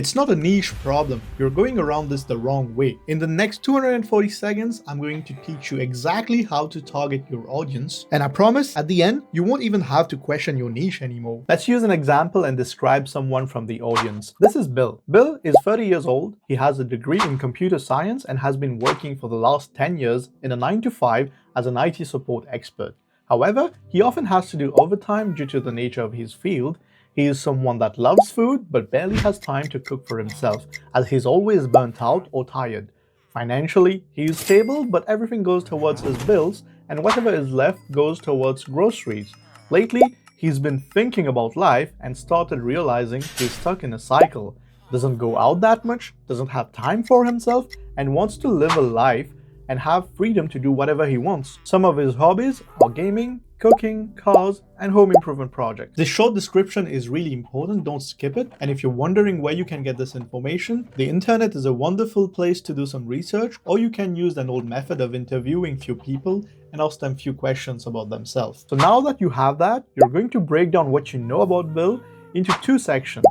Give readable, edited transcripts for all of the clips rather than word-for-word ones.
It's not a niche problem. You're going around this the wrong way. In the next 240 seconds, I'm going to teach you exactly how to target your audience. And I promise, at the end, you won't even have to question your niche anymore. Let's use an example and describe someone from the audience. This is Bill. Bill is 30 years old. He has a degree in computer science and has been working for the last 10 years in a 9 to 5 as an IT support expert. However, he often has to do overtime due to the nature of his field. He is someone that loves food but barely has time to cook for himself, as he's always burnt out or tired. Financially, he is stable, but everything goes towards his bills, and whatever is left goes towards groceries. Lately, he's been thinking about life and started realizing he's stuck in a cycle. Doesn't go out that much, doesn't have time for himself, and wants to live a life and have freedom to do whatever he wants. Some of his hobbies are gaming, cooking, cars, and home improvement projects. This short description is really important, don't skip it. And if you're wondering where you can get this information, the internet is a wonderful place to do some research, or you can use an old method of interviewing few people and ask them few questions about themselves. So now that you have that, you're going to break down what you know about Bill into two sections,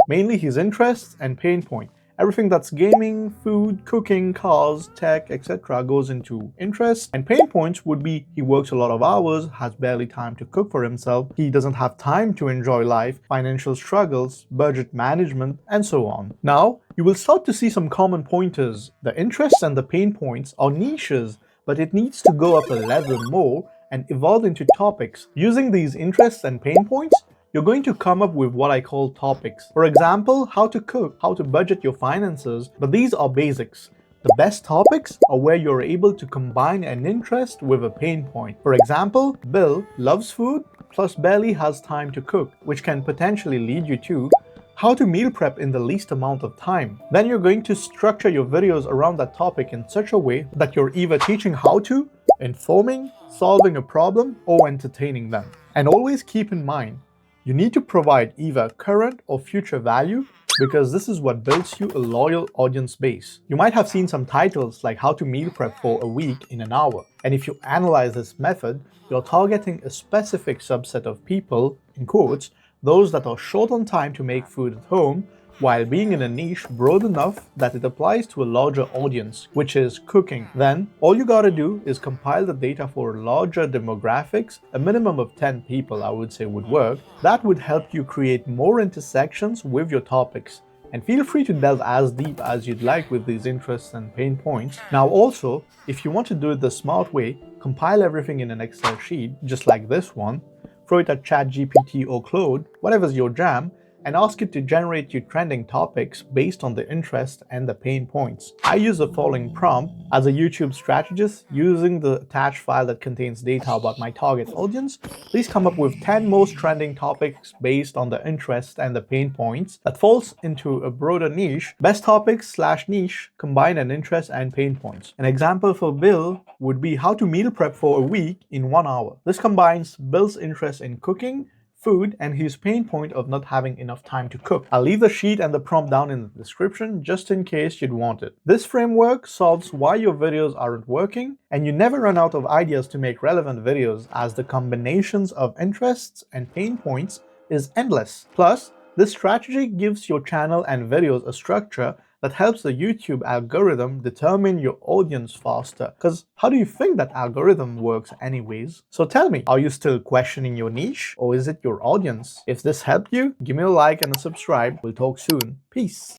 mainly his interests and pain point. Everything that's gaming, food, cooking, cars, tech, etc. goes into interests, and pain points would be he works a lot of hours, has barely time to cook for himself, he doesn't have time to enjoy life, financial struggles, budget management, and so on. Now, you will start to see some common pointers. The interests and the pain points are niches, but it needs to go up a level more and evolve into topics. Using these interests and pain points, you're going to come up with what I call topics. For example, how to cook, how to budget your finances, but these are basics. The best topics are where you're able to combine an interest with a pain point. For example, Bill loves food plus barely has time to cook, which can potentially lead you to how to meal prep in the least amount of time. Then you're going to structure your videos around that topic in such a way that you're either teaching how to, informing, solving a problem, or entertaining them. And always keep in mind, you need to provide either current or future value, because this is what builds you a loyal audience base. You might have seen some titles like how to meal prep for a week in an hour. And if you analyze this method, you're targeting a specific subset of people, in quotes, those that are short on time to make food at home, while being in a niche broad enough that it applies to a larger audience, which is cooking. Then, all you gotta do is compile the data for larger demographics. A minimum of 10 people, I would say, would work. That would help you create more intersections with your topics. And feel free to delve as deep as you'd like with these interests and pain points. Now also, if you want to do it the smart way, compile everything in an Excel sheet, just like this one, throw it at ChatGPT or Claude, whatever's your jam, and ask it to generate you trending topics based on the interest and the pain points. I use the following prompt as a YouTube strategist using the attached file that contains data about my target audience. Please come up with 10 most trending topics based on the interest and the pain points that falls into a broader niche. Best topics / niche combine an interest and pain points. An example for Bill would be how to meal prep for a week in 1 hour. This combines Bill's interest in cooking, food, and his pain point of not having enough time to cook. I'll leave the sheet and the prompt down in the description just in case you'd want it. This framework solves why your videos aren't working, and you never run out of ideas to make relevant videos, as the combinations of interests and pain points is endless. Plus, this strategy gives your channel and videos a structure that helps the YouTube algorithm determine your audience faster. Because how do you think that algorithm works anyways? So tell me, are you still questioning your niche, or is it your audience? If this helped you, give me a like and a subscribe. We'll talk soon. Peace.